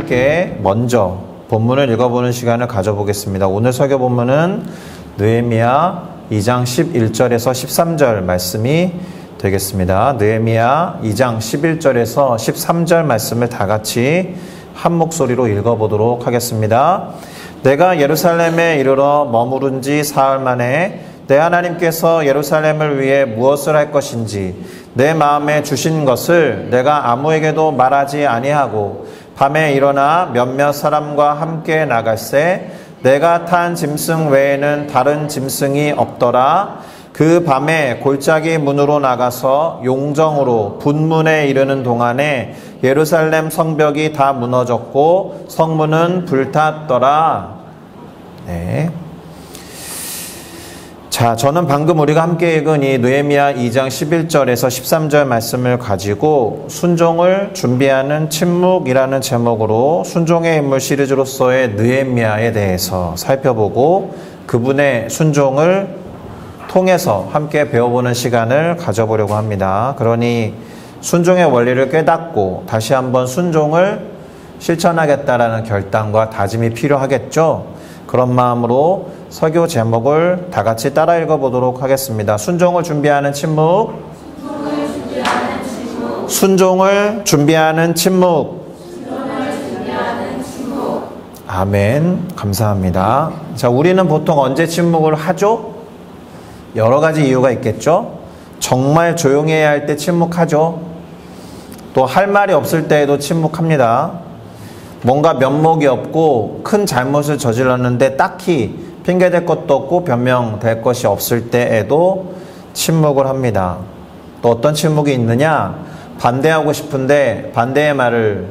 함께 먼저 본문을 읽어보는 시간을 가져보겠습니다. 오늘 설교 본문은 느헤미야 2장 11절에서 13절 말씀이 되겠습니다. 느헤미야 2장 11절에서 13절 말씀을 다 같이 한 목소리로 읽어보도록 하겠습니다. 내가 예루살렘에 이르러 머무른 지 사흘 만에 내 하나님께서 예루살렘을 위해 무엇을 할 것인지 내 마음에 주신 것을 내가 아무에게도 말하지 아니하고 밤에 일어나 몇몇 사람과 함께 나갈새 내가 탄 짐승 외에는 다른 짐승이 없더라. 그 밤에 골짜기 문으로 나가서 용정으로 분문에 이르는 동안에 예루살렘 성벽이 다 무너졌고 성문은 불탔더라. 네. 자, 저는 방금 우리가 함께 읽은 이 느헤미야 2장 11절에서 13절 말씀을 가지고 순종을 준비하는 침묵이라는 제목으로 순종의 인물 시리즈로서의 느헤미야에 대해서 살펴보고 그분의 순종을 통해서 함께 배워보는 시간을 가져보려고 합니다. 그러니 순종의 원리를 깨닫고 다시 한번 순종을 실천하겠다라는 결단과 다짐이 필요하겠죠. 그런 마음으로 설교 제목을 다 같이 따라 읽어보도록 하겠습니다. 순종을 준비하는 침묵. 순종을 준비하는 침묵. 아멘. 감사합니다. 자, 우리는 보통 언제 침묵을 하죠? 여러 가지 이유가 있겠죠? 정말 조용해야 할 때 침묵하죠. 또 할 말이 없을 때에도 침묵합니다. 뭔가 면목이 없고 큰 잘못을 저질렀는데 딱히 핑계댈 것도 없고 변명될 것이 없을 때에도 침묵을 합니다. 또 어떤 침묵이 있느냐? 반대하고 싶은데 반대의 말을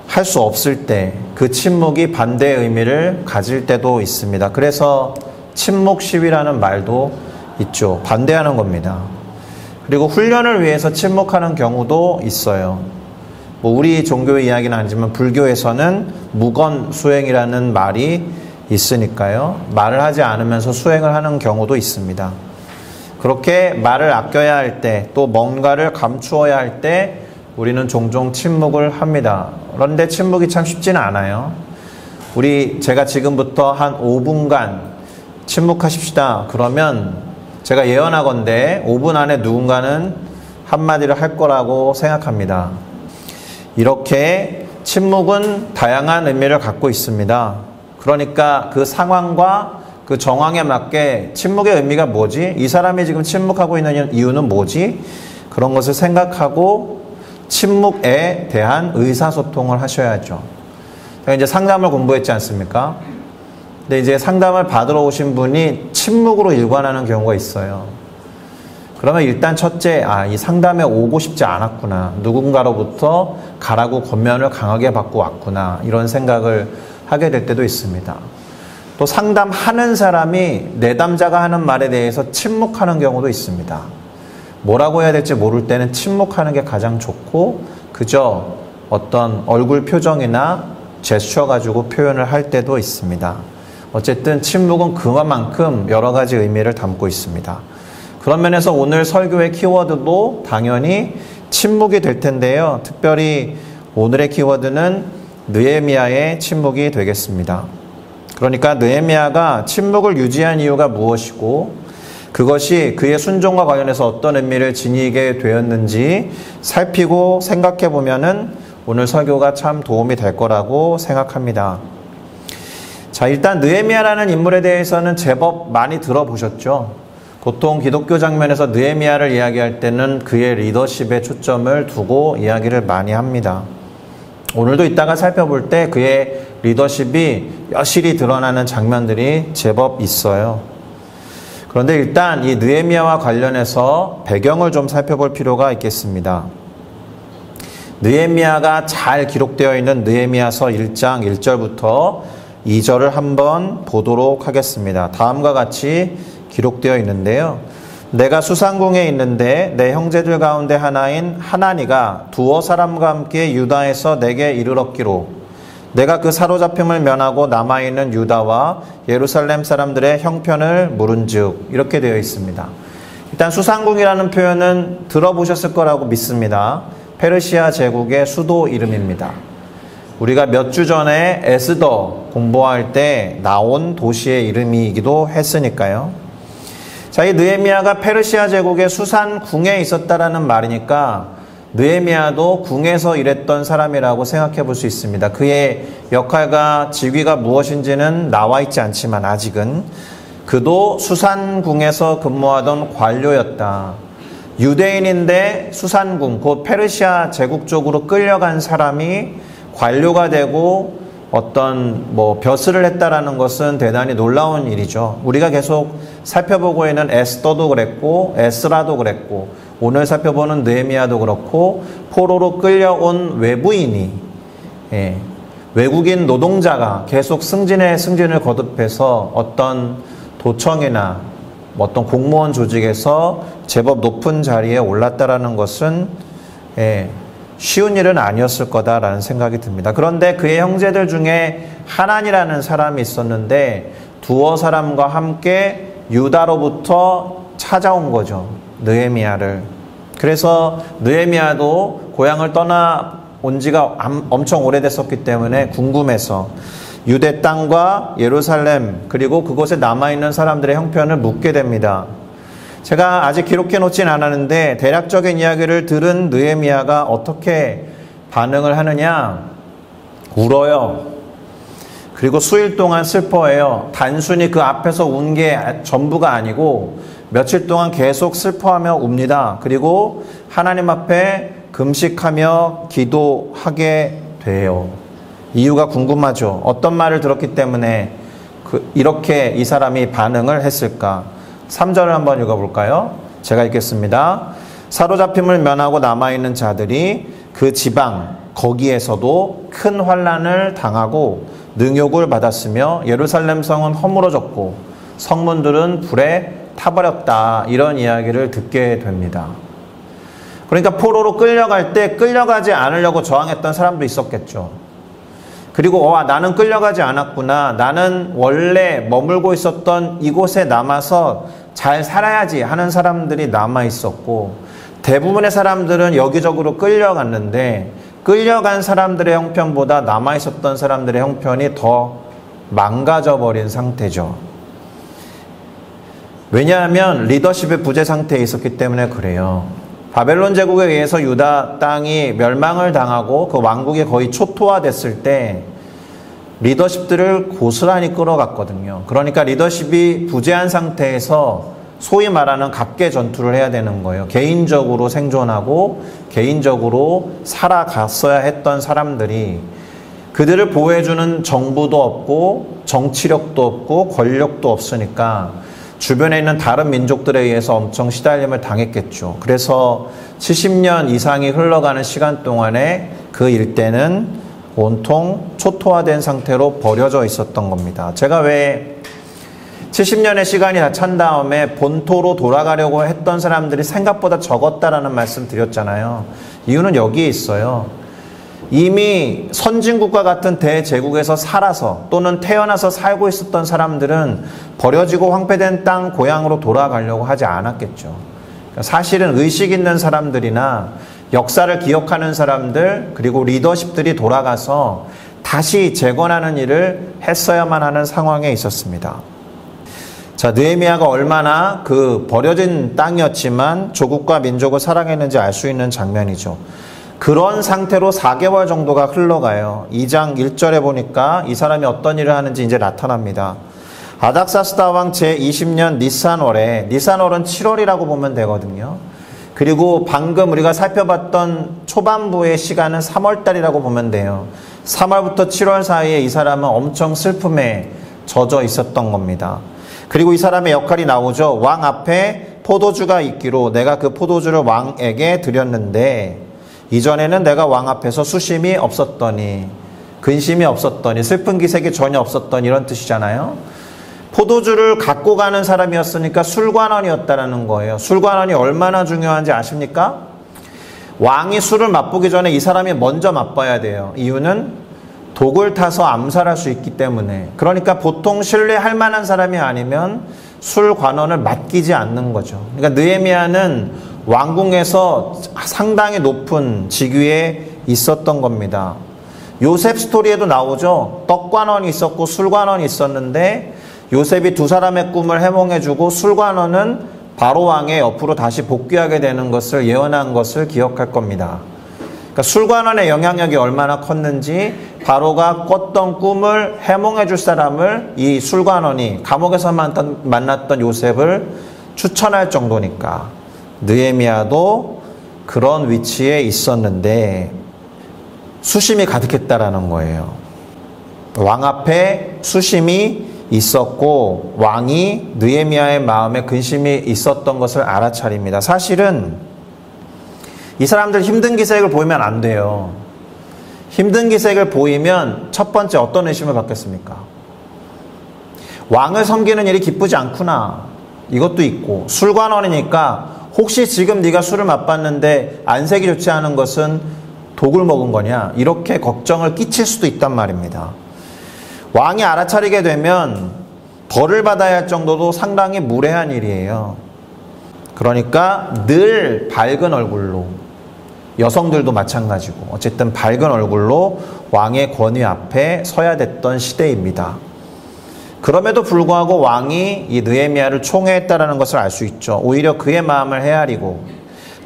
할 수 없을 때 그 침묵이 반대의 의미를 가질 때도 있습니다. 그래서 침묵 시위라는 말도 있죠. 반대하는 겁니다. 그리고 훈련을 위해서 침묵하는 경우도 있어요. 우리 종교의 이야기는 아니지만 불교에서는 무건 수행이라는 말이 있으니까요. 말을 하지 않으면서 수행을 하는 경우도 있습니다. 그렇게 말을 아껴야 할 때, 또 뭔가를 감추어야 할 때 우리는 종종 침묵을 합니다. 그런데 침묵이 참 쉽지는 않아요. 제가 지금부터 한 5분간 침묵하십시다. 그러면 제가 예언하건대 5분 안에 누군가는 한마디를 할 거라고 생각합니다. 이렇게 침묵은 다양한 의미를 갖고 있습니다. 그러니까 그 상황과 그 정황에 맞게 침묵의 의미가 뭐지? 이 사람이 지금 침묵하고 있는 이유는 뭐지? 그런 것을 생각하고 침묵에 대한 의사소통을 하셔야죠. 제가 이제 상담을 공부했지 않습니까? 근데 이제 상담을 받으러 오신 분이 침묵으로 일관하는 경우가 있어요. 그러면 일단 첫째, 이 상담에 오고 싶지 않았구나. 누군가로부터 가라고 권면을 강하게 받고 왔구나. 이런 생각을 하게 될 때도 있습니다. 또 상담하는 사람이 내담자가 하는 말에 대해서 침묵하는 경우도 있습니다. 뭐라고 해야 될지 모를 때는 침묵하는 게 가장 좋고 그저 어떤 얼굴 표정이나 제스처 가지고 표현을 할 때도 있습니다. 어쨌든 침묵은 그만큼 여러 가지 의미를 담고 있습니다. 그런 면에서 오늘 설교의 키워드도 당연히 침묵이 될 텐데요. 특별히 오늘의 키워드는 느헤미야의 침묵이 되겠습니다. 그러니까 느헤미야가 침묵을 유지한 이유가 무엇이고 그것이 그의 순종과 관련해서 어떤 의미를 지니게 되었는지 살피고 생각해 보면은 오늘 설교가 참 도움이 될 거라고 생각합니다. 자, 일단 느헤미야라는 인물에 대해서는 제법 많이 들어보셨죠? 보통 기독교 장면에서 느헤미야를 이야기할 때는 그의 리더십에 초점을 두고 이야기를 많이 합니다. 오늘도 이따가 살펴볼 때 그의 리더십이 여실히 드러나는 장면들이 제법 있어요. 그런데 일단 이 느헤미야와 관련해서 배경을 좀 살펴볼 필요가 있겠습니다. 느헤미야가 잘 기록되어 있는 느헤미야서 1장 1절부터 2절을 한번 보도록 하겠습니다. 다음과 같이 기록되어 있는데요. 내가 수상궁에 있는데 내 형제들 가운데 하나인 하나니가 두어 사람과 함께 유다에서 내게 이르렀기로 내가 그 사로잡힘을 면하고 남아있는 유다와 예루살렘 사람들의 형편을 물은즉 이렇게 되어 있습니다. 일단 수상궁이라는 표현은 들어보셨을 거라고 믿습니다. 페르시아 제국의 수도 이름입니다. 우리가 몇 주 전에 에스더 공부할 때 나온 도시의 이름이기도 했으니까요. 자, 이 느헤미야가 페르시아 제국의 수산 궁에 있었다라는 말이니까 느헤미야도 궁에서 일했던 사람이라고 생각해 볼 수 있습니다. 그의 역할과 직위가 무엇인지는 나와 있지 않지만 아직은 그도 수산궁에서 근무하던 관료였다. 유대인인데 수산궁, 곧 페르시아 제국 쪽으로 끌려간 사람이 관료가 되고 어떤 벼슬을 했다라는 것은 대단히 놀라운 일이죠. 우리가 계속 살펴보고 있는 에스더도 그랬고 에스라도 그랬고 오늘 살펴보는 느헤미야도 그렇고 포로로 끌려온 외부인이 외국인 노동자가 계속 승진을 거듭해서 어떤 도청이나 어떤 공무원 조직에서 제법 높은 자리에 올랐다라는 것은 쉬운 일은 아니었을 거다라는 생각이 듭니다. 그런데 그의 형제들 중에 하난이라는 사람이 있었는데 두어 사람과 함께 유다로부터 찾아온 거죠. 느헤미야를. 그래서 느헤미야도 고향을 떠나온 지가 엄청 오래됐었기 때문에 궁금해서 유대 땅과 예루살렘 그리고 그곳에 남아있는 사람들의 형편을 묻게 됩니다. 제가 아직 기록해 놓진 않았는데 대략적인 이야기를 들은 느헤미야가 어떻게 반응을 하느냐? 울어요. 그리고 수일 동안 슬퍼해요. 단순히 그 앞에서 운 게 전부가 아니고 며칠 동안 계속 슬퍼하며 웁니다. 그리고 하나님 앞에 금식하며 기도하게 돼요. 이유가 궁금하죠. 어떤 말을 들었기 때문에 이렇게 이 사람이 반응을 했을까? 3절을 한번 읽어볼까요? 제가 읽겠습니다. 사로잡힘을 면하고 남아있는 자들이 그 지방 거기에서도 큰 환난을 당하고 능욕을 받았으며 예루살렘 성은 허물어졌고 성문들은 불에 타버렸다. 이런 이야기를 듣게 됩니다. 그러니까 포로로 끌려갈 때 끌려가지 않으려고 저항했던 사람도 있었겠죠. 그리고 나는 끌려가지 않았구나. 나는 원래 머물고 있었던 이곳에 남아서 잘 살아야지 하는 사람들이 남아 있었고 대부분의 사람들은 여기저기로 끌려갔는데 끌려간 사람들의 형편보다 남아 있었던 사람들의 형편이 더 망가져 버린 상태죠. 왜냐하면 리더십의 부재 상태에 있었기 때문에 그래요. 바벨론 제국에 의해서 유다 땅이 멸망을 당하고 그 왕국이 거의 초토화됐을 때 리더십들을 고스란히 끌어갔거든요. 그러니까 리더십이 부재한 상태에서 소위 말하는 각계 전투를 해야 되는 거예요. 개인적으로 생존하고 개인적으로 살아갔어야 했던 사람들이 그들을 보호해주는 정부도 없고 정치력도 없고 권력도 없으니까 주변에 있는 다른 민족들에 의해서 엄청 시달림을 당했겠죠. 그래서 70년 이상이 흘러가는 시간 동안에 그 일대는 온통 초토화된 상태로 버려져 있었던 겁니다. 제가 왜 70년의 시간이 다 찬 다음에 본토로 돌아가려고 했던 사람들이 생각보다 적었다라는 말씀 드렸잖아요. 이유는 여기에 있어요. 이미 선진국과 같은 대제국에서 살아서 또는 태어나서 살고 있었던 사람들은 버려지고 황폐된 땅 고향으로 돌아가려고 하지 않았겠죠. 사실은 의식 있는 사람들이나 역사를 기억하는 사람들 그리고 리더십들이 돌아가서 다시 재건하는 일을 했어야만 하는 상황에 있었습니다. 자, 느헤미야가 얼마나 그 버려진 땅이었지만 조국과 민족을 사랑했는지 알 수 있는 장면이죠. 그런 상태로 4개월 정도가 흘러가요. 2장 1절에 보니까 이 사람이 어떤 일을 하는지 이제 나타납니다. 아닥사스다 왕 제20년 니산월에, 니산월은 7월이라고 보면 되거든요. 그리고 방금 우리가 살펴봤던 초반부의 시간은 3월달이라고 보면 돼요. 3월부터 7월 사이에 이 사람은 엄청 슬픔에 젖어 있었던 겁니다. 그리고 이 사람의 역할이 나오죠. 왕 앞에 포도주가 있기로 내가 그 포도주를 왕에게 드렸는데 이전에는 내가 왕 앞에서 수심이 없었더니 근심이 없었더니 슬픈 기색이 전혀 없었더니 이런 뜻이잖아요. 포도주를 갖고 가는 사람이었으니까 술관원이었다라는 거예요. 술관원이 얼마나 중요한지 아십니까? 왕이 술을 맛보기 전에 이 사람이 먼저 맛봐야 돼요. 이유는 독을 타서 암살할 수 있기 때문에. 그러니까 보통 신뢰할 만한 사람이 아니면 술관원을 맡기지 않는 거죠. 그러니까 느헤미야는 왕궁에서 상당히 높은 직위에 있었던 겁니다. 요셉 스토리에도 나오죠. 떡관원이 있었고 술관원이 있었는데 요셉이 두 사람의 꿈을 해몽해주고 술관원은 바로 왕의 옆으로 다시 복귀하게 되는 것을 예언한 것을 기억할 겁니다. 그러니까 술관원의 영향력이 얼마나 컸는지 바로가 꿨던 꿈을 해몽해 줄 사람을 이 술관원이 감옥에서 만났던 요셉을 추천할 정도니까 느헤미야도 그런 위치에 있었는데 수심이 가득했다라는 거예요. 왕 앞에 수심이 있었고 왕이 느헤미야의 마음에 근심이 있었던 것을 알아차립니다. 사실은 이 사람들 힘든 기색을 보이면 안 돼요. 힘든 기색을 보이면 첫 번째 어떤 의심을 받겠습니까? 왕을 섬기는 일이 기쁘지 않구나. 이것도 있고 술관원이니까 혹시 지금 네가 술을 맛봤는데 안색이 좋지 않은 것은 독을 먹은 거냐? 이렇게 걱정을 끼칠 수도 있단 말입니다. 왕이 알아차리게 되면 벌을 받아야 할 정도도 상당히 무례한 일이에요. 그러니까 늘 밝은 얼굴로, 여성들도 마찬가지고 어쨌든 밝은 얼굴로 왕의 권위 앞에 서야 됐던 시대입니다. 그럼에도 불구하고 왕이 이 느헤미야를 총애했다라는 것을 알 수 있죠. 오히려 그의 마음을 헤아리고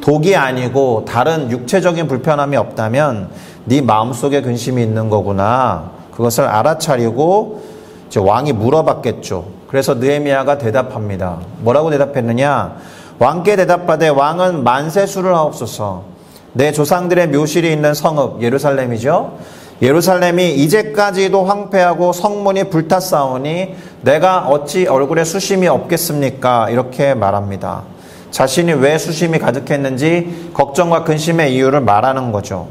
독이 아니고 다른 육체적인 불편함이 없다면 네 마음속에 근심이 있는 거구나. 그것을 알아차리고 이제 왕이 물어봤겠죠. 그래서 느헤미야가 대답합니다. 뭐라고 대답했느냐? 왕께 대답하되 왕은 만세수를 하옵소서. 내 조상들의 묘실이 있는 성읍 예루살렘이죠. 예루살렘이 이제까지도 황폐하고 성문이 불탔사오니 내가 어찌 얼굴에 수심이 없겠습니까? 이렇게 말합니다. 자신이 왜 수심이 가득했는지 걱정과 근심의 이유를 말하는 거죠.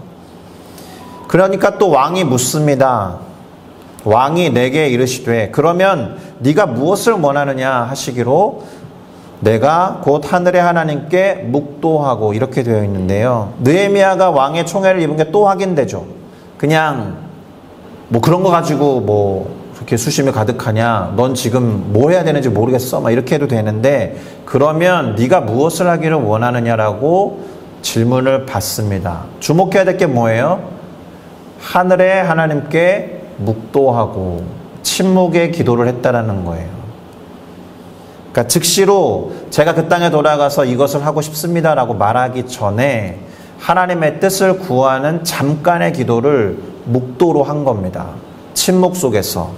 그러니까 또 왕이 묻습니다. 왕이 내게 이르시되 그러면 네가 무엇을 원하느냐 하시기로 내가 곧 하늘의 하나님께 묵도하고 이렇게 되어 있는데요. 느헤미야가 왕의 총애를 입은 게 또 확인되죠. 그냥 뭐 그런 거 가지고 뭐 그렇게 수심이 가득하냐, 넌 지금 뭘 해야 되는지 모르겠어, 막 이렇게 해도 되는데 그러면 네가 무엇을 하기를 원하느냐라고 질문을 받습니다. 주목해야 될 게 뭐예요? 하늘의 하나님께 묵도하고 침묵의 기도를 했다라는 거예요. 그러니까 즉시로 제가 그 땅에 돌아가서 이것을 하고 싶습니다라고 말하기 전에 하나님의 뜻을 구하는 잠깐의 기도를 묵도로 한 겁니다. 침묵 속에서.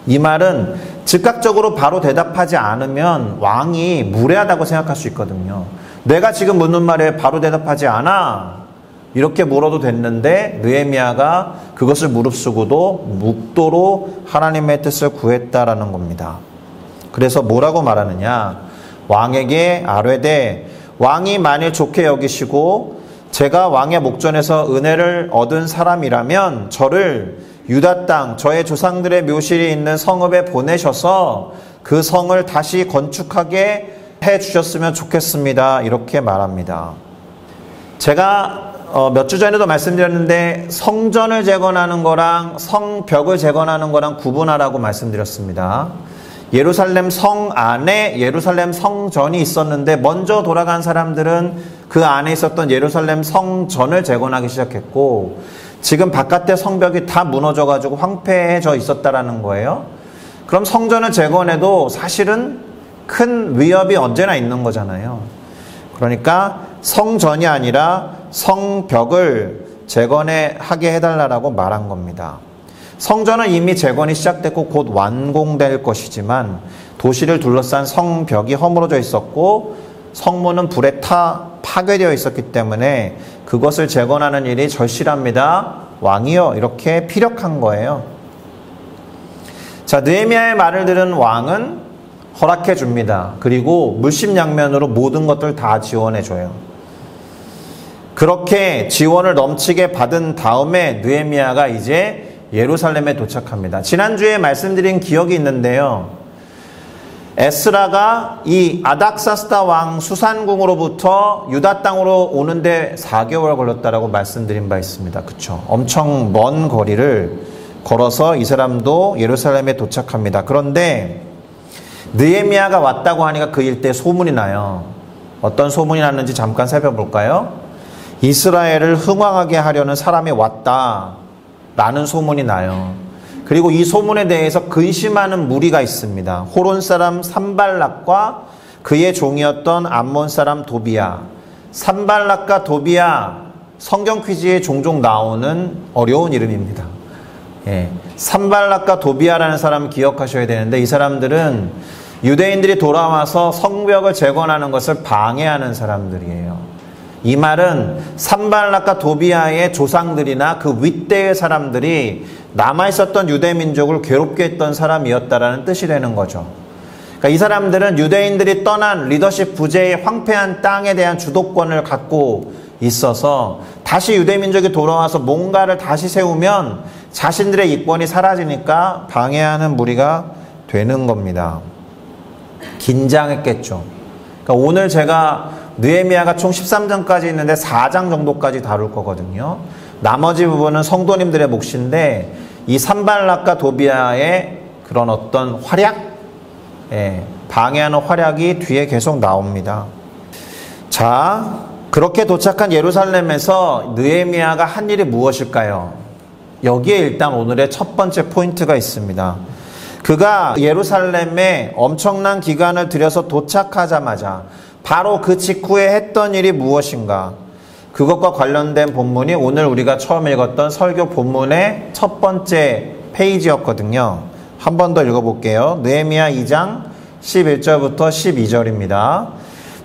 이 말은 즉각적으로 바로 대답하지 않으면 왕이 무례하다고 생각할 수 있거든요. 내가 지금 묻는 말에 바로 대답하지 않아. 이렇게 물어도 됐는데 느헤미야가 그것을 무릅쓰고도 묵도로 하나님의 뜻을 구했다라는 겁니다. 그래서 뭐라고 말하느냐? 왕에게 아뢰되 왕이 만일 좋게 여기시고 제가 왕의 목전에서 은혜를 얻은 사람이라면 저를 유다 땅 저의 조상들의 묘실이 있는 성읍에 보내셔서 그 성을 다시 건축하게 해주셨으면 좋겠습니다. 이렇게 말합니다. 제가 몇 주 전에도 말씀드렸는데 성전을 재건하는 거랑 성벽을 재건하는 거랑 구분하라고 말씀드렸습니다. 예루살렘 성 안에 예루살렘 성전이 있었는데 먼저 돌아간 사람들은 그 안에 있었던 예루살렘 성전을 재건하기 시작했고 지금 바깥의 성벽이 다 무너져가지고 황폐해져 있었다라는 거예요. 그럼 성전을 재건해도 사실은 큰 위협이 언제나 있는 거잖아요. 그러니까 성전이 아니라 성벽을 재건하게 해달라고 말한 겁니다. 성전은 이미 재건이 시작됐고 곧 완공될 것이지만 도시를 둘러싼 성벽이 허물어져 있었고 성문은 불에 파괴되어 있었기 때문에 그것을 재건하는 일이 절실합니다. 왕이여, 이렇게 피력한 거예요. 자, 느헤미야의 말을 들은 왕은 허락해 줍니다. 그리고 물심양면으로 모든 것들 다 지원해 줘요. 그렇게 지원을 넘치게 받은 다음에 느헤미야가 이제 예루살렘에 도착합니다. 지난주에 말씀드린 기억이 있는데요. 에스라가 이 아닥사스다 왕 수산궁으로부터 유다 땅으로 오는데 4개월 걸렸다라고 말씀드린 바 있습니다. 그쵸? 엄청 먼 거리를 걸어서 이 사람도 예루살렘에 도착합니다. 그런데 느헤미야가 왔다고 하니까 그 일대에 소문이 나요. 어떤 소문이 났는지 잠깐 살펴볼까요? 이스라엘을 흥왕하게 하려는 사람이 왔다라는 소문이 나요. 그리고 이 소문에 대해서 근심하는 무리가 있습니다. 호론 사람 산발락과 그의 종이었던 암몬 사람 도비야. 산발락과 도비야, 성경 퀴즈에 종종 나오는 어려운 이름입니다. 산발락과 도비야라는 사람을 기억하셔야 되는데, 이 사람들은 유대인들이 돌아와서 성벽을 재건하는 것을 방해하는 사람들이에요. 이 말은 산발락과 도비야의 조상들이나 그 윗대의 사람들이 남아있었던 유대민족을 괴롭게 했던 사람이었다라는 뜻이 되는 거죠. 그러니까 이 사람들은 유대인들이 떠난 리더십 부재의 황폐한 땅에 대한 주도권을 갖고 있어서 다시 유대민족이 돌아와서 뭔가를 다시 세우면 자신들의 이권이 사라지니까 방해하는 무리가 되는 겁니다. 긴장했겠죠. 그러니까 오늘 제가 느헤미야가 총 13장까지 있는데 4장 정도까지 다룰 거거든요. 나머지 부분은 성도님들의 몫인데, 이 산발락과 도비야의 그런 어떤 활약, 방해하는 활약이 뒤에 계속 나옵니다. 자, 그렇게 도착한 예루살렘에서 느헤미야가 한 일이 무엇일까요? 여기에 일단 오늘의 첫 번째 포인트가 있습니다. 그가 예루살렘에 엄청난 기간을 들여서 도착하자마자 바로 그 직후에 했던 일이 무엇인가? 그것과 관련된 본문이 오늘 우리가 처음 읽었던 설교 본문의 첫 번째 페이지였거든요. 한 번 더 읽어볼게요. 느헤미야 2장 11절부터 12절입니다.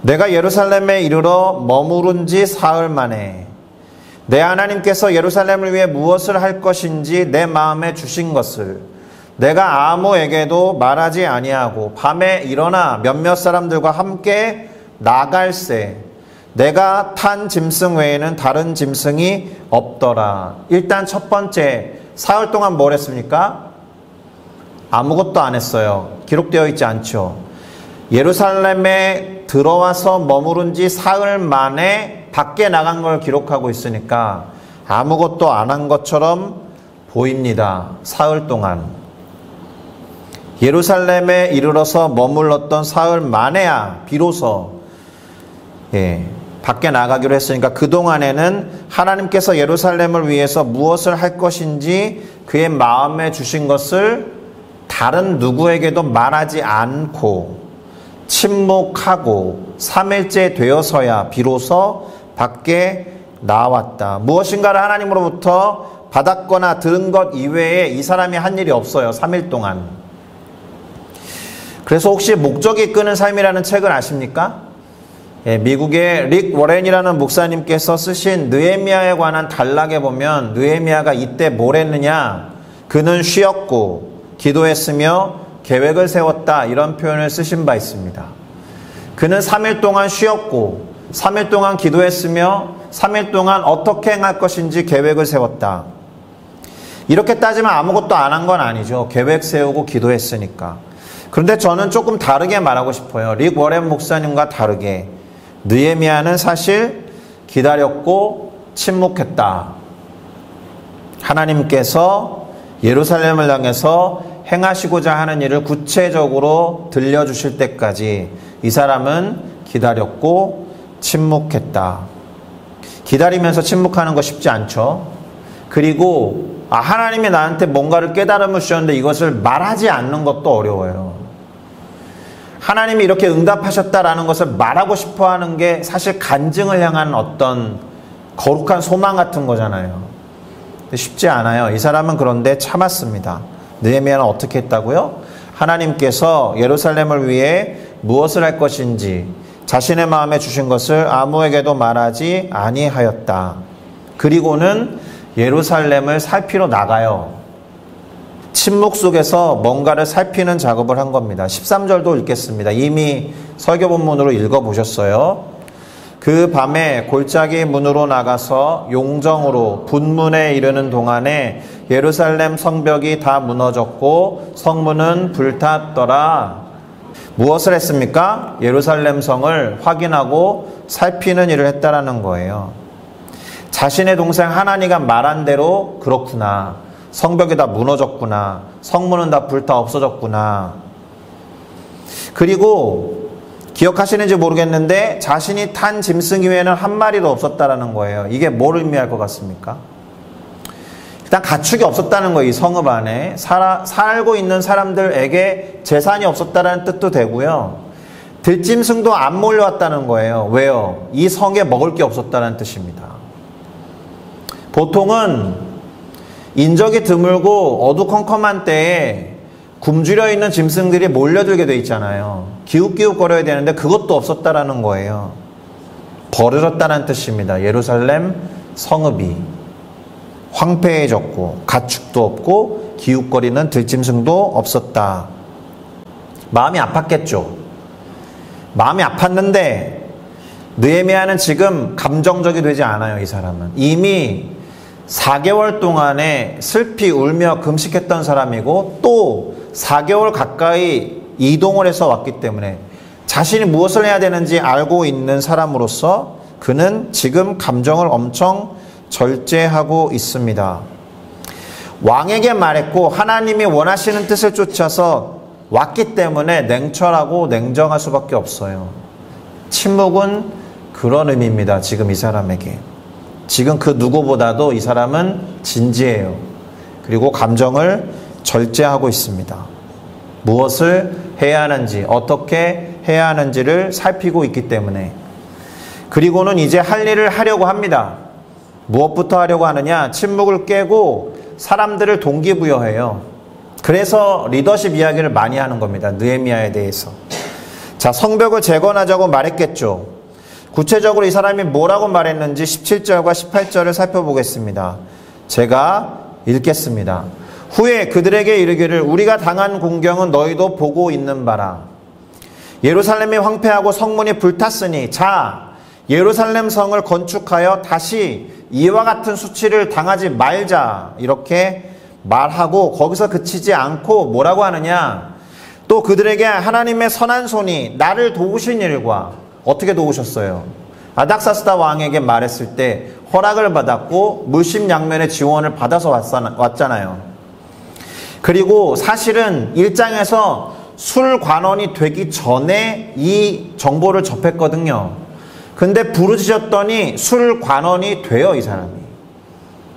내가 예루살렘에 이르러 머무른 지 사흘 만에 내 하나님께서 예루살렘을 위해 무엇을 할 것인지 내 마음에 주신 것을 내가 아무에게도 말하지 아니하고 밤에 일어나 몇몇 사람들과 함께 나갈새 내가 탄 짐승 외에는 다른 짐승이 없더라. 일단 첫 번째, 사흘 동안 뭘 했습니까? 아무것도 안 했어요. 기록되어 있지 않죠. 예루살렘에 들어와서 머무른 지 사흘 만에 밖에 나간 걸 기록하고 있으니까 아무것도 안 한 것처럼 보입니다. 사흘 동안. 예루살렘에 이르러서 머물렀던 사흘 만에야 비로소 밖에 나가기로 했으니까 그동안에는 하나님께서 예루살렘을 위해서 무엇을 할 것인지 그의 마음에 주신 것을 다른 누구에게도 말하지 않고 침묵하고 3일째 되어서야 비로소 밖에 나왔다. 무엇인가를 하나님으로부터 받았거나 들은 것 이외에 이 사람이 한 일이 없어요. 3일 동안. 그래서 혹시 목적이 끄는 삶이라는 책을 아십니까? 미국의 릭 워렌이라는 목사님께서 쓰신 느헤미야에 관한 단락에 보면 느헤미야가 이때 뭘 했느냐? 그는 쉬었고 기도했으며 계획을 세웠다, 이런 표현을 쓰신 바 있습니다. 그는 3일 동안 쉬었고 3일 동안 기도했으며 3일 동안 어떻게 행할 것인지 계획을 세웠다. 이렇게 따지면 아무것도 안 한 건 아니죠. 계획 세우고 기도했으니까. 그런데 저는 조금 다르게 말하고 싶어요. 릭 워렌 목사님과 다르게 느헤미야는 사실 기다렸고 침묵했다. 하나님께서 예루살렘을 향해서 행하시고자 하는 일을 구체적으로 들려주실 때까지 이 사람은 기다렸고 침묵했다. 기다리면서 침묵하는 거 쉽지 않죠. 그리고 하나님이 나한테 뭔가를 깨달음을 주셨는데 이것을 말하지 않는 것도 어려워요. 하나님이 이렇게 응답하셨다라는 것을 말하고 싶어하는 게 사실 간증을 향한 어떤 거룩한 소망 같은 거잖아요. 쉽지 않아요. 이 사람은 그런데 참았습니다. 느헤미야는 어떻게 했다고요? 하나님께서 예루살렘을 위해 무엇을 할 것인지 자신의 마음에 주신 것을 아무에게도 말하지 아니하였다. 그리고는 예루살렘을 살피러 나가요. 침묵 속에서 뭔가를 살피는 작업을 한 겁니다. 13절도 읽겠습니다. 이미 설교 본문으로 읽어보셨어요. 그 밤에 골짜기 문으로 나가서 용정으로 분문에 이르는 동안에 예루살렘 성벽이 다 무너졌고 성문은 불탔더라. 무엇을 했습니까? 예루살렘 성을 확인하고 살피는 일을 했다라는 거예요. 자신의 동생 하나니가 말한 대로 그렇구나. 성벽이 다 무너졌구나. 성문은 다 불타 없어졌구나. 그리고 기억하시는지 모르겠는데 자신이 탄 짐승 외에는 한 마리도 없었다라는 거예요. 이게 뭘 의미할 것 같습니까? 일단 가축이 없었다는 거예요. 이 성읍 안에 살고 있는 사람들에게 재산이 없었다는 뜻도 되고요. 들짐승도 안 몰려왔다는 거예요. 왜요? 이 성에 먹을 게 없었다는 뜻입니다. 보통은 인적이 드물고 어두컴컴한 때에 굶주려 있는 짐승들이 몰려들게 돼 있잖아요. 기웃기웃거려야 되는데 그것도 없었다라는 거예요. 버려졌다는 뜻입니다. 예루살렘 성읍이 황폐해졌고 가축도 없고 기웃거리는 들짐승도 없었다. 마음이 아팠겠죠. 마음이 아팠는데 느헤미야는 지금 감정적이 되지 않아요. 이 사람은 이미 4개월 동안에 슬피 울며 금식했던 사람이고 또 4개월 가까이 이동을 해서 왔기 때문에 자신이 무엇을 해야 되는지 알고 있는 사람으로서 그는 지금 감정을 엄청 절제하고 있습니다. 왕에게 말했고 하나님이 원하시는 뜻을 쫓아서 왔기 때문에 냉철하고 냉정할 수밖에 없어요. 침묵은 그런 의미입니다. 지금 이 사람에게. 지금 그 누구보다도 이 사람은 진지해요. 그리고 감정을 절제하고 있습니다. 무엇을 해야 하는지, 어떻게 해야 하는지를 살피고 있기 때문에. 그리고는 이제 할 일을 하려고 합니다. 무엇부터 하려고 하느냐? 침묵을 깨고 사람들을 동기부여해요. 그래서 리더십 이야기를 많이 하는 겁니다. 느헤미야에 대해서. 자, 성벽을 재건하자고 말했겠죠. 구체적으로 이 사람이 뭐라고 말했는지 17절과 18절을 살펴보겠습니다. 제가 읽겠습니다. 후에 그들에게 이르기를 우리가 당한 공경은 너희도 보고 있는 바라. 예루살렘이 황폐하고 성문이 불탔으니 자 예루살렘 성을 건축하여 다시 이와 같은 수치를 당하지 말자. 이렇게 말하고 거기서 그치지 않고 뭐라고 하느냐. 또 그들에게 하나님의 선한 손이 나를 도우신 일과 어떻게 도우셨어요? 아닥사스다 왕에게 말했을 때 허락을 받았고 물심양면의 지원을 받아서 왔잖아요. 그리고 사실은 1장에서 술관원이 되기 전에 이 정보를 접했거든요. 근데 부르짖었더니 술관원이 돼요, 이 사람이.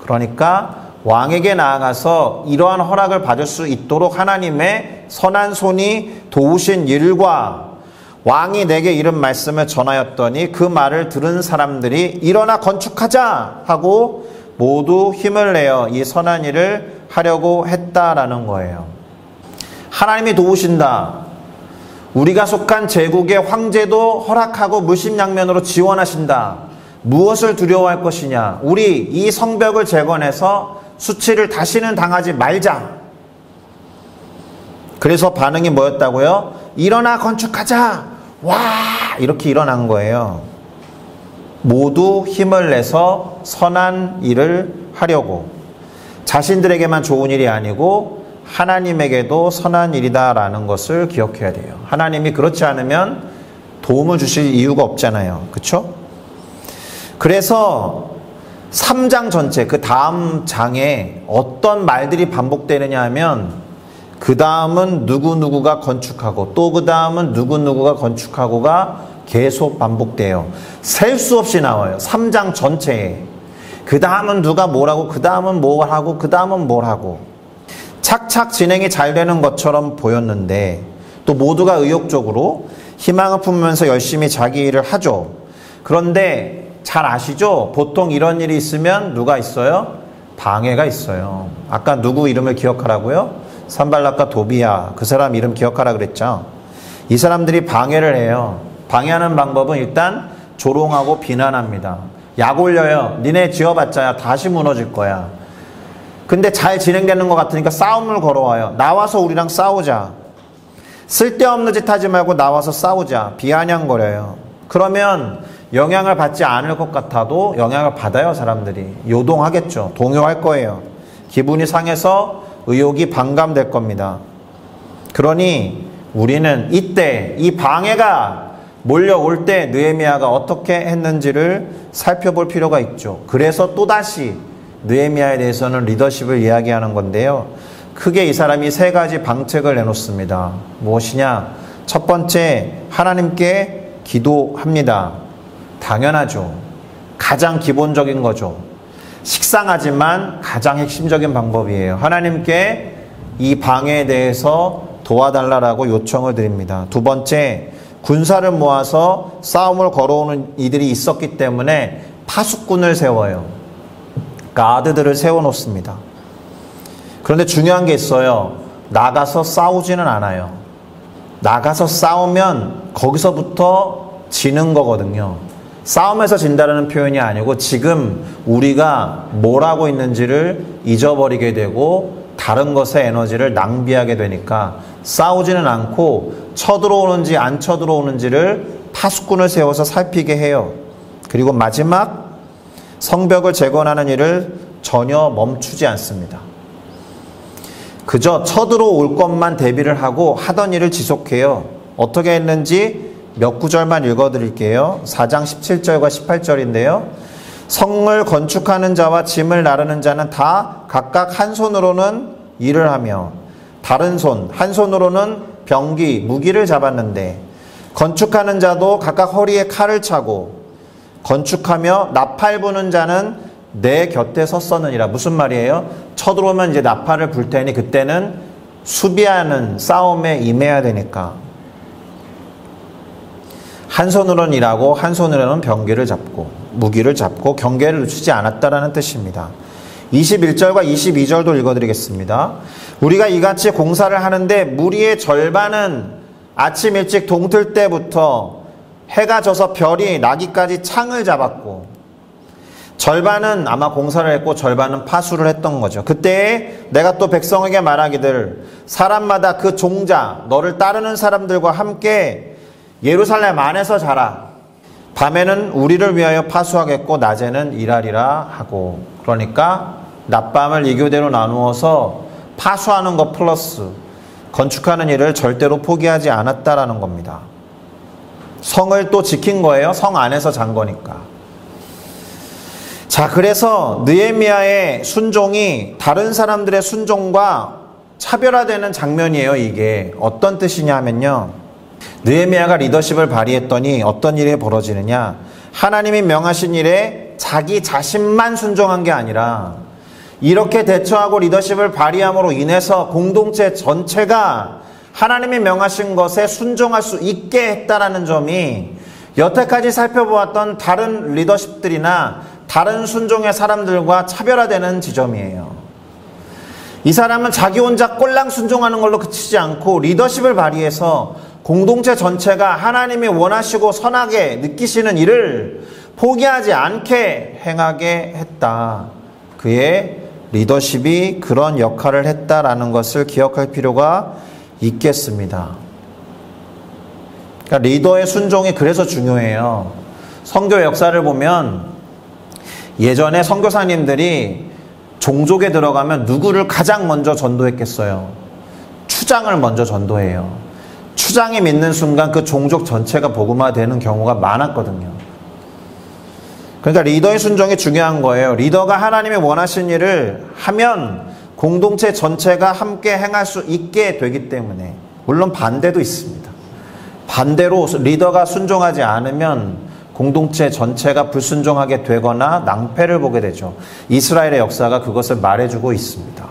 그러니까 왕에게 나아가서 이러한 허락을 받을 수 있도록 하나님의 선한 손이 도우신 일과 왕이 내게 이런 말씀을 전하였더니 그 말을 들은 사람들이 일어나 건축하자 하고 모두 힘을 내어 이 선한 일을 하려고 했다라는 거예요. 하나님이 도우신다. 우리가 속한 제국의 황제도 허락하고 물심양면으로 지원하신다. 무엇을 두려워할 것이냐? 우리 이 성벽을 재건해서 수치를 다시는 당하지 말자. 그래서 반응이 뭐였다고요? 일어나 건축하자. 와! 이렇게 일어난 거예요. 모두 힘을 내서 선한 일을 하려고. 자신들에게만 좋은 일이 아니고 하나님에게도 선한 일이다라는 것을 기억해야 돼요. 하나님이 그렇지 않으면 도움을 주실 이유가 없잖아요. 그렇죠? 그래서 3장 전체 그 다음 장에 어떤 말들이 반복되느냐 하면 그 다음은 누구누구가 건축하고 또 그 다음은 누구누구가 건축하고가 계속 반복돼요. 셀 수 없이 나와요. 3장 전체에. 그 다음은 누가 뭘 하고 그 다음은 뭘 하고 그 다음은 뭘 하고 착착 진행이 잘 되는 것처럼 보였는데 또 모두가 의욕적으로 희망을 품으면서 열심히 자기 일을 하죠. 그런데 잘 아시죠? 보통 이런 일이 있으면 누가 있어요? 방해가 있어요. 아까 누구 이름을 기억하라고요? 산발락과 도비야. 그 사람 이름 기억하라 그랬죠? 이 사람들이 방해를 해요. 방해하는 방법은 일단 조롱하고 비난합니다. 약 올려요. 니네 지어봤자 다시 무너질 거야. 근데 잘 진행되는 것 같으니까 싸움을 걸어와요. 나와서 우리랑 싸우자. 쓸데없는 짓 하지 말고 나와서 싸우자. 비아냥거려요. 그러면 영향을 받지 않을 것 같아도 영향을 받아요. 사람들이. 요동하겠죠. 동요할 거예요. 기분이 상해서 의욕이 반감될 겁니다. 그러니 우리는 이때 이 방해가 몰려올 때 느헤미야가 어떻게 했는지를 살펴볼 필요가 있죠. 그래서 또다시 느헤미야에 대해서는 리더십을 이야기하는 건데요. 크게 이 사람이 3가지 방책을 내놓습니다. 무엇이냐? 첫 번째, 하나님께 기도합니다. 당연하죠. 가장 기본적인 거죠. 식상하지만 가장 핵심적인 방법이에요. 하나님께 이 방해에 대해서 도와달라고 요청을 드립니다. 두 번째, 군사를 모아서 싸움을 걸어오는 이들이 있었기 때문에 파수꾼을 세워요. 가드들을 세워놓습니다. 그런데 중요한 게 있어요. 나가서 싸우지는 않아요. 나가서 싸우면 거기서부터 지는 거거든요. 싸움에서 진다는 표현이 아니고 지금 우리가 뭘 하고 있는지를 잊어버리게 되고 다른 것에 에너지를 낭비하게 되니까 싸우지는 않고 쳐들어오는지 안 쳐들어오는지를 파수꾼을 세워서 살피게 해요. 그리고 마지막, 성벽을 재건하는 일을 전혀 멈추지 않습니다. 그저 쳐들어올 것만 대비를 하고 하던 일을 지속해요. 어떻게 했는지 몇 구절만 읽어드릴게요. 4장 17절과 18절인데요. 성을 건축하는 자와 짐을 나르는 자는 다 각각 한 손으로는 일을 하며 다른 손, 한 손으로는 병기, 무기를 잡았는데 건축하는 자도 각각 허리에 칼을 차고 건축하며 나팔 부는 자는 내 곁에 섰었느니라. 무슨 말이에요? 쳐들어오면 이제 나팔을 불 테니 그때는 수비하는 싸움에 임해야 되니까 한 손으로는 일하고 한 손으로는 병기를 잡고 무기를 잡고 경계를 늦추지 않았다라는 뜻입니다. 21절과 22절도 읽어드리겠습니다. 우리가 이같이 공사를 하는데 무리의 절반은 아침 일찍 동틀 때부터 해가 져서 별이 나기까지 창을 잡았고 절반은 아마 공사를 했고 절반은 파수를 했던 거죠. 그때 내가 또 백성에게 말하기를 사람마다 그 종자 너를 따르는 사람들과 함께 예루살렘 안에서 자라. 밤에는 우리를 위하여 파수하겠고 낮에는 일하리라 하고. 그러니까 낮밤을 이교대로 나누어서 파수하는 것 플러스 건축하는 일을 절대로 포기하지 않았다라는 겁니다. 성을 또 지킨 거예요. 성 안에서 잔 거니까. 자, 그래서 느헤미야의 순종이 다른 사람들의 순종과 차별화되는 장면이에요. 이게 어떤 뜻이냐 하면요, 느헤미야가 리더십을 발휘했더니 어떤 일이 벌어지느냐, 하나님이 명하신 일에 자기 자신만 순종한 게 아니라 이렇게 대처하고 리더십을 발휘함으로 인해서 공동체 전체가 하나님이 명하신 것에 순종할 수 있게 했다라는 점이 여태까지 살펴보았던 다른 리더십들이나 다른 순종의 사람들과 차별화되는 지점이에요. 이 사람은 자기 혼자 꼴랑 순종하는 걸로 그치지 않고 리더십을 발휘해서 공동체 전체가 하나님이 원하시고 선하게 느끼시는 일을 포기하지 않게 행하게 했다. 그의 리더십이 그런 역할을 했다라는 것을 기억할 필요가 있겠습니다. 그러니까 리더의 순종이 그래서 중요해요. 선교 역사를 보면 예전에 선교사님들이 종족에 들어가면 누구를 가장 먼저 전도했겠어요? 추장을 먼저 전도해요. 추장이 믿는 순간 그 종족 전체가 복음화되는 경우가 많았거든요. 그러니까 리더의 순종이 중요한 거예요. 리더가 하나님이 원하신 일을 하면 공동체 전체가 함께 행할 수 있게 되기 때문에, 물론 반대도 있습니다. 반대로 리더가 순종하지 않으면 공동체 전체가 불순종하게 되거나 낭패를 보게 되죠. 이스라엘의 역사가 그것을 말해주고 있습니다.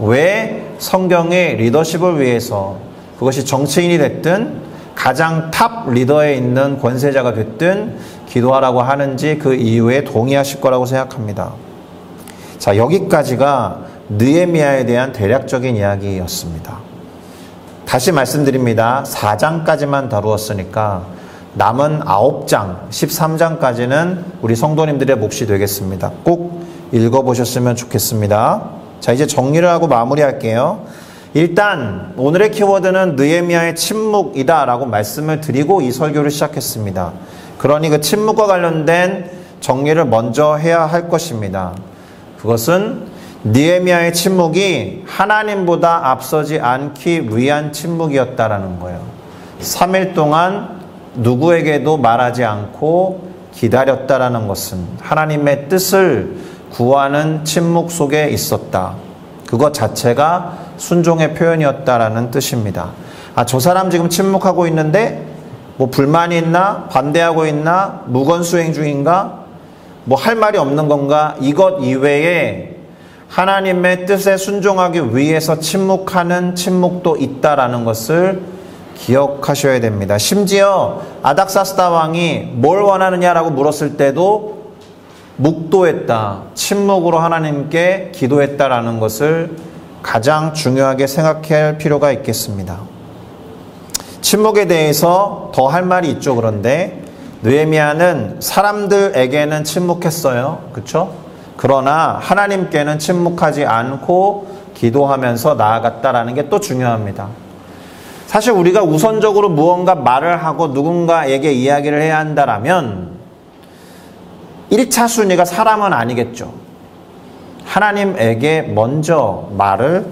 왜 성경의 리더십을 위해서, 그것이 정치인이 됐든 가장 탑 리더에 있는 권세자가 됐든 기도하라고 하는지 그 이유에 동의하실 거라고 생각합니다. 자, 여기까지가 느헤미야에 대한 대략적인 이야기였습니다. 다시 말씀드립니다. 4장까지만 다루었으니까 남은 9장, 13장까지는 우리 성도님들의 몫이 되겠습니다. 꼭 읽어보셨으면 좋겠습니다. 자, 이제 정리를 하고 마무리할게요. 일단 오늘의 키워드는 느헤미야의 침묵이다 라고 말씀을 드리고 이 설교를 시작했습니다. 그러니 그 침묵과 관련된 정리를 먼저 해야 할 것입니다. 그것은 느헤미야의 침묵이 하나님보다 앞서지 않기 위한 침묵이었다라는 거예요. 3일 동안 누구에게도 말하지 않고 기다렸다라는 것은 하나님의 뜻을 구하는 침묵 속에 있었다. 그것 자체가 순종의 표현이었다라는 뜻입니다. 아, 저 사람 지금 침묵하고 있는데 뭐 불만이 있나? 반대하고 있나? 무건수행 중인가? 뭐 할 말이 없는 건가? 이것 이외에 하나님의 뜻에 순종하기 위해서 침묵하는 침묵도 있다라는 것을 기억하셔야 됩니다. 심지어 아닥사스다 왕이 뭘 원하느냐라고 물었을 때도 묵도했다, 침묵으로 하나님께 기도했다라는 것을 가장 중요하게 생각할 필요가 있겠습니다. 침묵에 대해서 더 할 말이 있죠. 그런데 느헤미야는 사람들에게는 침묵했어요. 그렇죠? 그러나 하나님께는 침묵하지 않고 기도하면서 나아갔다라는 게 또 중요합니다. 사실 우리가 우선적으로 무언가 말을 하고 누군가에게 이야기를 해야 한다라면 1차 순위가 사람은 아니겠죠. 하나님에게 먼저 말을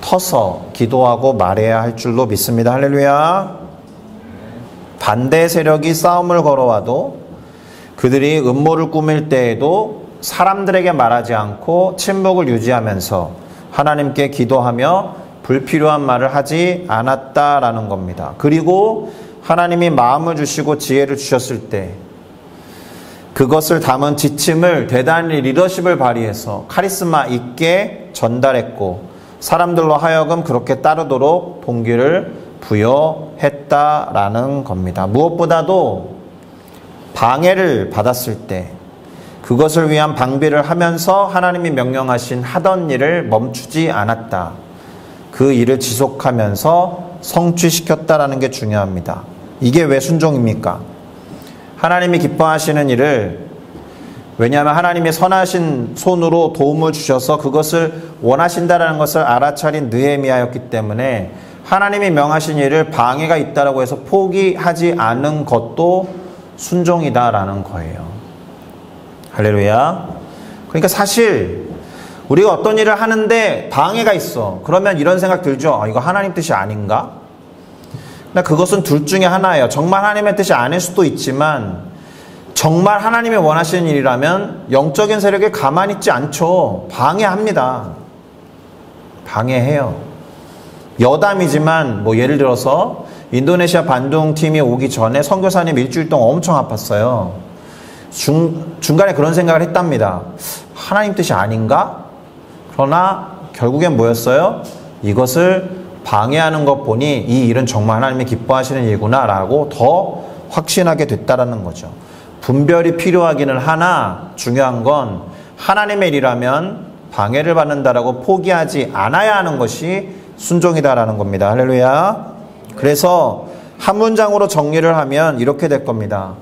터서 기도하고 말해야 할 줄로 믿습니다. 할렐루야. 반대 세력이 싸움을 걸어와도 그들이 음모를 꾸밀 때에도 사람들에게 말하지 않고 침묵을 유지하면서 하나님께 기도하며 불필요한 말을 하지 않았다라는 겁니다. 그리고 하나님이 마음을 주시고 지혜를 주셨을 때 그것을 담은 지침을 대단히 리더십을 발휘해서 카리스마 있게 전달했고 사람들로 하여금 그렇게 따르도록 동기를 부여했다라는 겁니다. 무엇보다도 방해를 받았을 때 그것을 위한 방비를 하면서 하나님이 명령하신 하던 일을 멈추지 않았다. 그 일을 지속하면서 성취시켰다라는 게 중요합니다. 이게 왜 순종입니까? 하나님이 기뻐하시는 일을, 왜냐하면 하나님이 선하신 손으로 도움을 주셔서 그것을 원하신다라는 것을 알아차린 느헤미야였기 때문에 하나님이 명하신 일을 방해가 있다라고 해서 포기하지 않은 것도 순종이다라는 거예요. 할렐루야. 그러니까 사실 우리가 어떤 일을 하는데 방해가 있어. 그러면 이런 생각 들죠. 이거 하나님 뜻이 아닌가? 근데 그것은 둘 중에 하나예요. 정말 하나님의 뜻이 아닐 수도 있지만 정말 하나님이 원하시는 일이라면 영적인 세력이 가만히 있지 않죠. 방해합니다. 방해해요. 여담이지만 뭐 예를 들어서 인도네시아 반둥 팀이 오기 전에 선교사님 일주일 동안 엄청 아팠어요. 중간에 그런 생각을 했답니다. 하나님 뜻이 아닌가? 그러나 결국엔 뭐였어요? 이것을 방해하는 것 보니 이 일은 정말 하나님이 기뻐하시는 일구나 라고 더 확신하게 됐다라는 거죠. 분별이 필요하기는 하나 중요한 건 하나님의 일이라면 방해를 받는다라고 포기하지 않아야 하는 것이 순종이다라는 겁니다. 할렐루야. 그래서 한 문장으로 정리를 하면 이렇게 될 겁니다.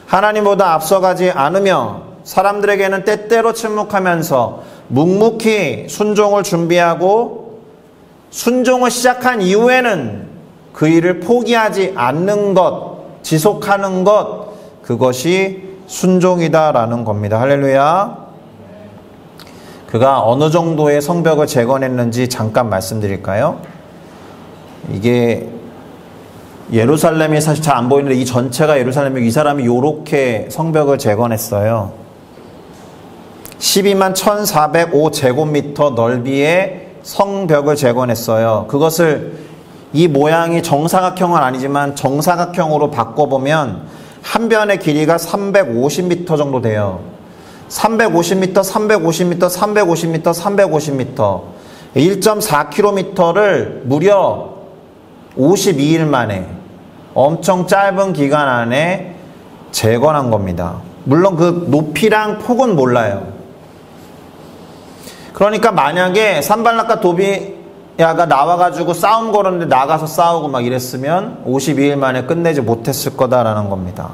하나님보다 앞서가지 않으며 사람들에게는 때때로 침묵하면서 묵묵히 순종을 준비하고 순종을 시작한 이후에는 그 일을 포기하지 않는 것, 지속하는 것, 그것이 순종이다라는 겁니다. 할렐루야. 그가 어느 정도의 성벽을 재건했는지 잠깐 말씀드릴까요? 이게 예루살렘이 사실 잘 안 보이는데 이 전체가 예루살렘이고 이 사람이 이렇게 성벽을 재건했어요. 12만 1405제곱미터 넓이의 성벽을 재건했어요. 그것을 이 모양이 정사각형은 아니지만 정사각형으로 바꿔보면 한 변의 길이가 350m 정도 돼요. 350m, 350m, 350m, 350m 1.4km를 무려 52일 만에 엄청 짧은 기간 안에 재건한 겁니다. 물론 그 높이랑 폭은 몰라요. 그러니까 만약에 산발락과 도비야가 나와가지고 싸움 걸었는데 나가서 싸우고 막 이랬으면 52일 만에 끝내지 못했을 거다라는 겁니다.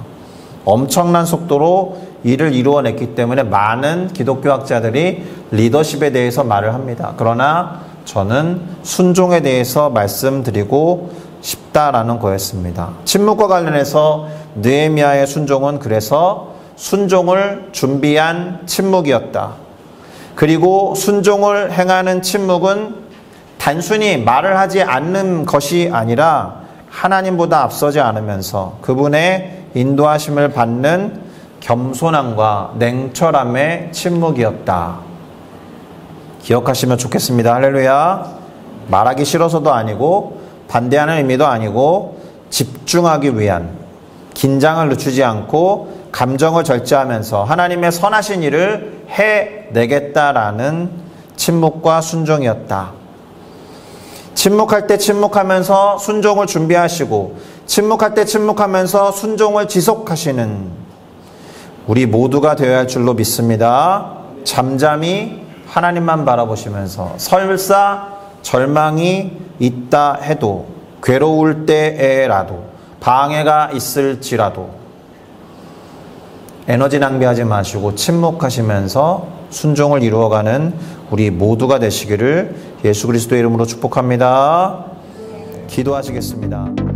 엄청난 속도로 일을 이루어냈기 때문에 많은 기독교학자들이 리더십에 대해서 말을 합니다. 그러나 저는 순종에 대해서 말씀드리고 싶다라는 거였습니다. 침묵과 관련해서 느헤미야의 순종은 그래서 순종을 준비한 침묵이었다. 그리고 순종을 행하는 침묵은 단순히 말을 하지 않는 것이 아니라 하나님보다 앞서지 않으면서 그분의 인도하심을 받는 겸손함과 냉철함의 침묵이었다. 기억하시면 좋겠습니다. 할렐루야. 말하기 싫어서도 아니고 반대하는 의미도 아니고 집중하기 위한, 긴장을 늦추지 않고 감정을 절제하면서 하나님의 선하신 일을 해내겠다라는 침묵과 순종이었다. 침묵할 때 침묵하면서 순종을 준비하시고, 침묵할 때 침묵하면서 순종을 지속하시는 우리 모두가 되어야 할 줄로 믿습니다. 잠잠히 하나님만 바라보시면서 설사 절망이 있다 해도, 괴로울 때에라도, 방해가 있을지라도 에너지 낭비하지 마시고 침묵하시면서 순종을 이루어가는 우리 모두가 되시기를 예수 그리스도의 이름으로 축복합니다. 기도하시겠습니다.